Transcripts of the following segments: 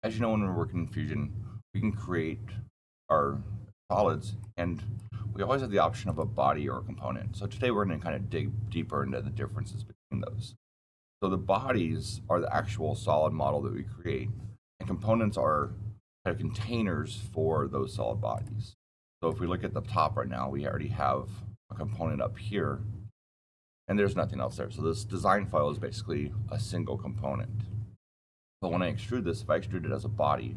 as you know, when we're working in Fusion, we can create our solids, and we always have the option of a body or a component. So today we're going to kind of dig deeper into the differences between those. So the bodies are the actual solid model that we create, and components are kind of containers for those solid bodies. So if we look at the top right now, we already have a component up here, and there's nothing else there. So this design file is basically a single component. But when I extrude this, if I extrude it as a body,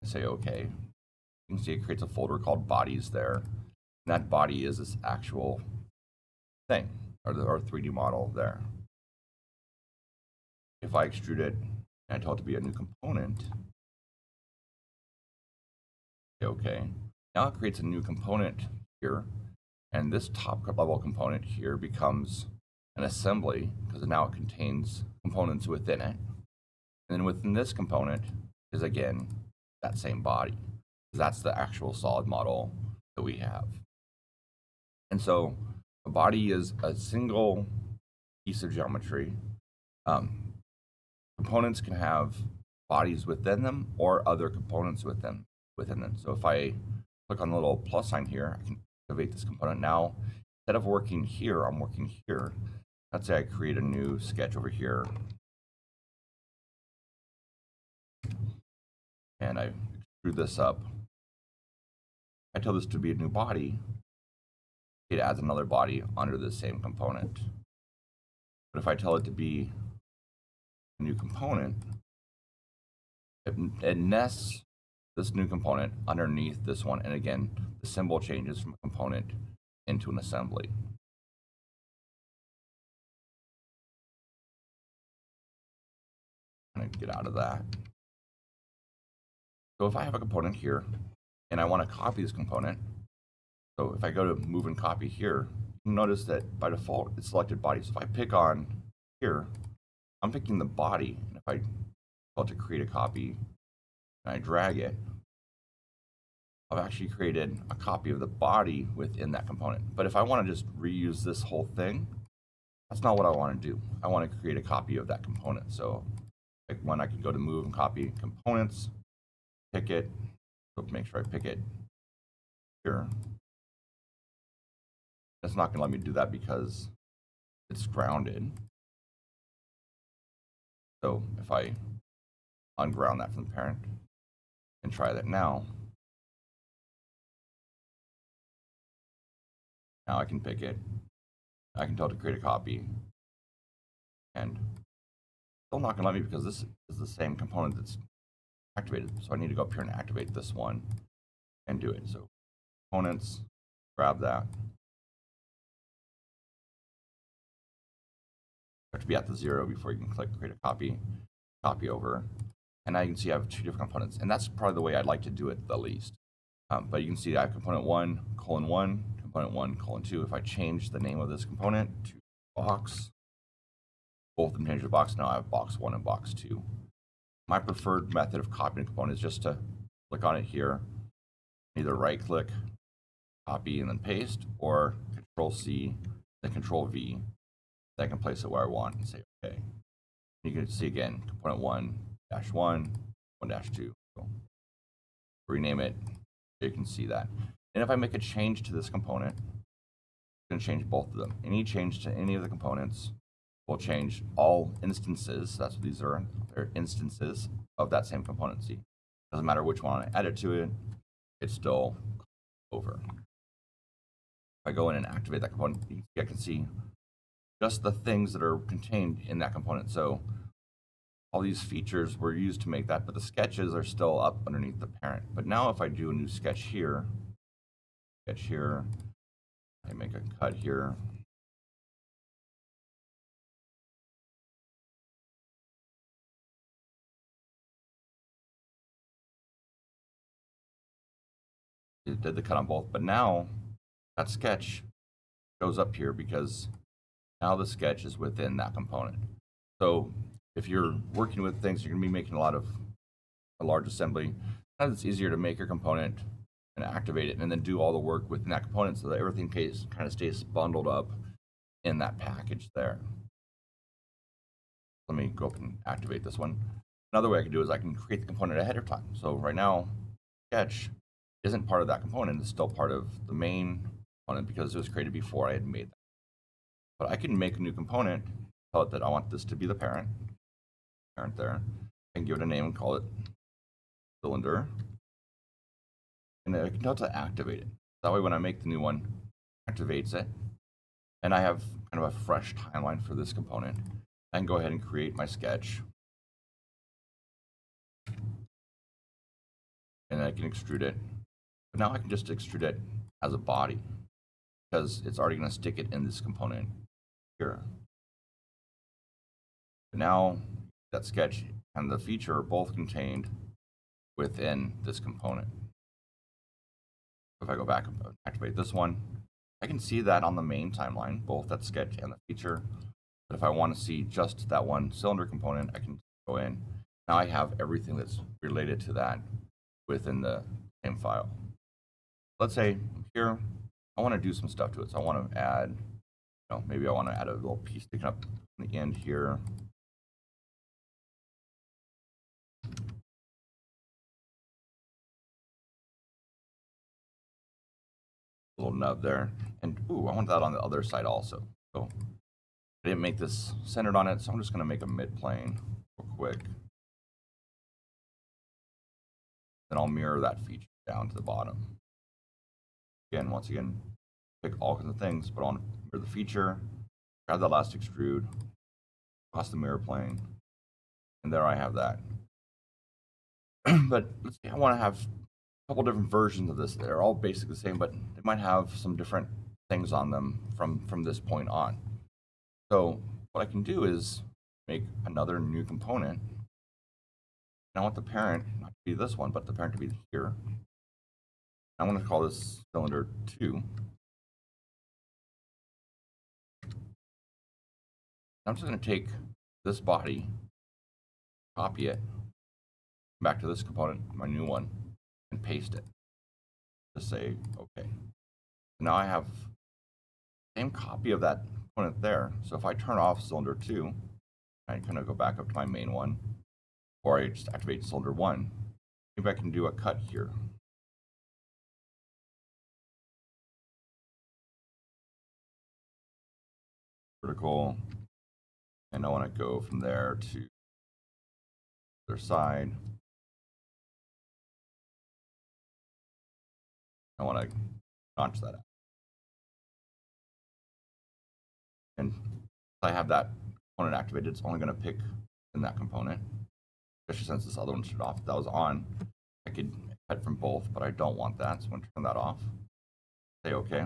I say OK, you can see it creates a folder called bodies there. And that body is this actual thing, or our 3D model there. If I extrude it and I tell it to be a new component, OK, now it creates a new component here. And this top level component here becomes an assembly because now it contains components within it. And then within this component is, again, that same body. That's the actual solid model that we have. And so a body is a single piece of geometry. Components can have bodies within them or other components within them. So if I click on the little plus sign here, I can activate this component. Now, instead of working here, I'm working here. Let's say I create a new sketch over here. And I extrude this up. I tell this to be a new body. It adds another body under the same component. But if I tell it to be a new component, it nests this new component underneath this one. And again, the symbol changes from a component into an assembly. I'm going to get out of that. So if I have a component here and I want to copy this component, so if I go to move and copy here, you'll notice that by default it's selected body. So if I pick on here, I'm picking the body. And if I tell it to create a copy and I drag it, I've actually created a copy of the body within that component. But if I want to just reuse this whole thing, that's not what I want to do. I want to create a copy of that component. So when I can go to move and copy components, pick it, so make sure I pick it here. It's not going to let me do that because it's grounded. So if I unground that from the parent and try that now I can pick it. I can tell it to create a copy. And still not going to let me because this is the same component that's activated. So I need to go up here and activate this one and do it. So components, grab that. You have to be at the 0 before you can click create a copy, copy over. And now you can see I have 2 different components. And that's probably the way I'd like to do it the least. But you can see I have component 1, component 1, 2. If I change the name of this component to box, both of them change the box. Now I have box 1 and box 2. My preferred method of copying a component is just to click on it here, either right click, copy and then paste, or Control C, then Control V. I can place it where I want and say OK. You can see again, component 1-1, 1-2. So rename it, so you can see that. And if I make a change to this component, it's going to change both of them. Any change to any of the components will change all instances. That's what these are. They're instances of that same component. See, doesn't matter which one I add it to it, it's still over. If I go in and activate that component, I can see just the things that are contained in that component. So all these features were used to make that, but the sketches are still up underneath the parent. But now if I do a new sketch here, I make a cut here. It did the cut on both, but now that sketch goes up here because now the sketch is within that component. So if you're working with things, you're going to be making a large assembly. Sometimes it's easier to make your component and activate it and then do all the work within that component so that everything kind of stays bundled up in that package there. Let me go up and activate this one. Another way I can do is I can create the component ahead of time. So right now, sketch isn't part of that component. It's still part of the main component because it was created before I had made that. But I can make a new component, tell it that I want this to be the parent there. I can give it a name and call it cylinder. And I can tell it to activate it. That way when I make the new one, it activates it. And I have kind of a fresh timeline for this component. I can go ahead and create my sketch. And I can extrude it. But now I can just extrude it as a body because it's already going to stick it in this component here. But now that sketch and the feature are both contained within this component. If I go back and activate this one, I can see that on the main timeline, both that sketch and the feature. But if I want to see just that one cylinder component, I can go in. Now I have everything that's related to that within the same file. Let's say here, I want to do some stuff to it. So I want to add, maybe I want to add a little piece sticking up on the end here. A little nub there. And ooh, I want that on the other side also. So I didn't make this centered on it, so I'm just going to make a mid-plane real quick. Then I'll mirror that feature down to the bottom. Again, once again, pick all kinds of things, but on mirror the feature, grab the last extrude, across the mirror plane, and there I have that. But let's say I want to have a couple different versions of this. They're all basically the same, but they might have some different things on them from this point on. So what I can do is make another new component. And I want the parent not to be this one, but the parent to be here. I'm going to call this cylinder 2. I'm just going to take this body, copy it, back to this component, my new one, and paste it. Just say OK. Now I have the same copy of that component there. So if I turn off cylinder 2, I kind of go back up to my main one, or I just activate cylinder 1, maybe I can do a cut here. Vertical, and I want to go from there to the other side. I want to notch that out. And if I have that component activated, it's only going to pick in that component, especially since this other one shut off. If that was on, I could cut from both, but I don't want that, so I'm going to turn that off. Say OK.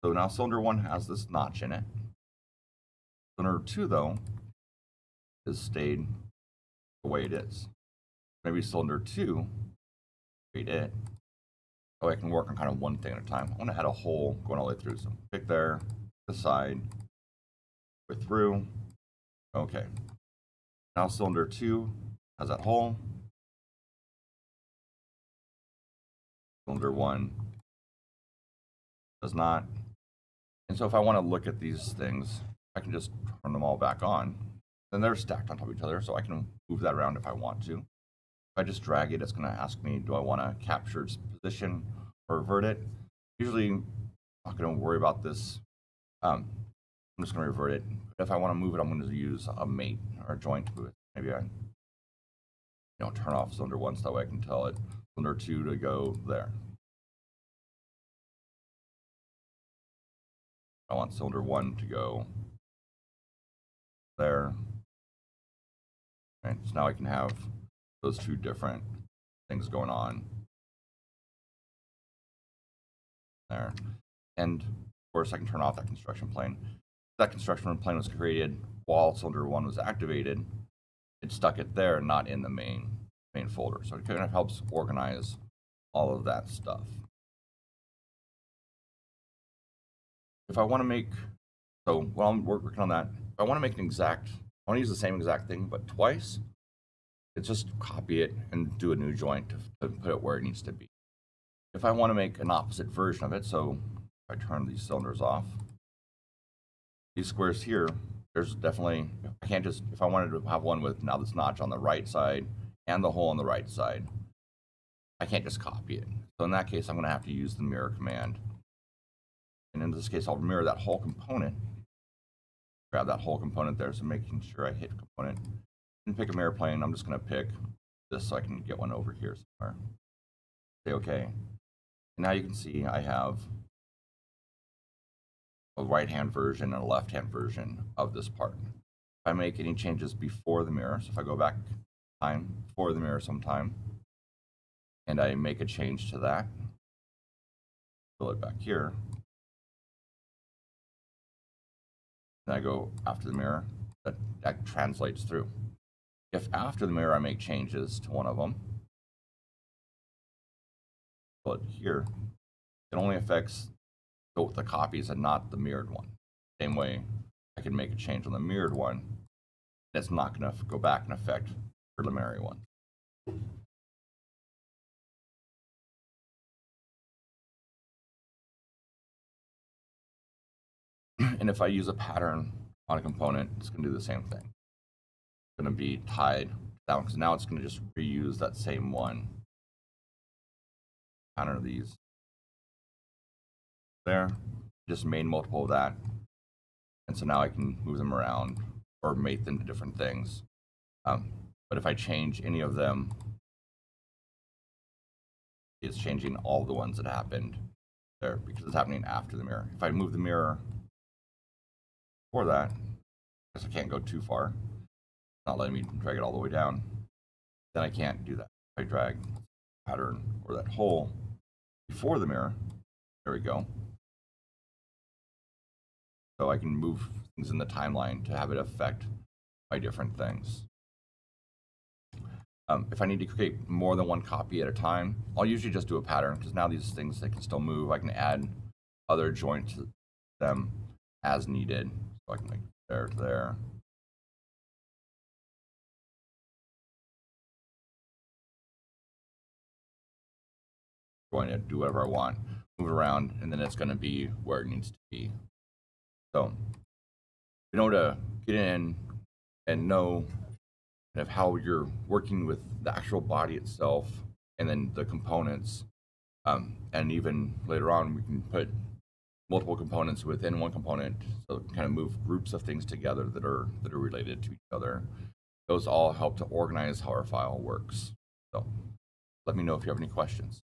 So now cylinder 1 has this notch in it. Cylinder 2, though, is stayed the way it is. Maybe cylinder 2, create it. So I can work on kind of one thing at a time. I want to add a hole going all the way through. So pick there, the side, go through. OK. Now cylinder 2 has that hole. Cylinder 1 does not. And so if I want to look at these things, I can just turn them all back on. Then they're stacked on top of each other, so I can move that around if I want to. If I just drag it, it's going to ask me, do I want to capture its position or revert it? Usually, I'm not going to worry about this. I'm just going to revert it. If I want to move it, I'm going to use a mate or a joint to move it. Maybe I turn off cylinder 1 so that way I can tell it cylinder 2 to go there. I want cylinder 1 to go there. Right, so now I can have those two different things going on there. And of course, I can turn off that construction plane. That construction plane was created while cylinder 1 was activated. It stuck it there, not in the main folder. So it kind of helps organize all of that stuff. If I want to make, so while I'm working on that, if I want to make I want to use the same exact thing, but twice, it's just copy it and do a new joint to put it where it needs to be. If I want to make an opposite version of it, so if I turn these cylinders off, these squares here, there's definitely, I can't just, if I wanted to have one with now this notch on the right side and the hole on the right side, I can't just copy it. So in that case, I'm going to have to use the mirror command. And in this case, I'll mirror that whole component. Grab that whole component there, so making sure I hit component. And pick a mirror plane. I'm just going to pick this so I can get one over here somewhere. Say OK. And now you can see I have a right-hand version and a left-hand version of this part. If I make any changes before the mirror, so if I go back time before the mirror sometime, and I make a change to that, fill it back here, and I go after the mirror, that translates through. If after the mirror I make changes to one of them, but here, it only affects the copies and not the mirrored one. Same way, I can make a change on the mirrored one, that's not going to go back and affect preliminary one. And if I use a pattern on a component, it's going to do the same thing. It's going to be tied down because now it's going to just reuse that same one. Pattern of these. There, just made multiple of that. And so now I can move them around or mate them to different things. But if I change any of them, it's changing all the ones that happened there because it's happening after the mirror. If I move the mirror for that, because I can't go too far, it's not letting me drag it all the way down, then I can't do that. If I drag pattern or that hole before the mirror, there we go. So I can move things in the timeline to have it affect my different things. If I need to create more than one copy at a time, I'll usually just do a pattern because now these things, they can still move. I can add other joints to them as needed. So I can make there to there. Going to do whatever I want, move it around, and then it's going to be where it needs to be. So in order to get in and know kind of how you're working with the actual body itself and then the components, and even later on we can put multiple components within one component, so kind of move groups of things together that are related to each other. Those all help to organize how our file works. So let me know if you have any questions.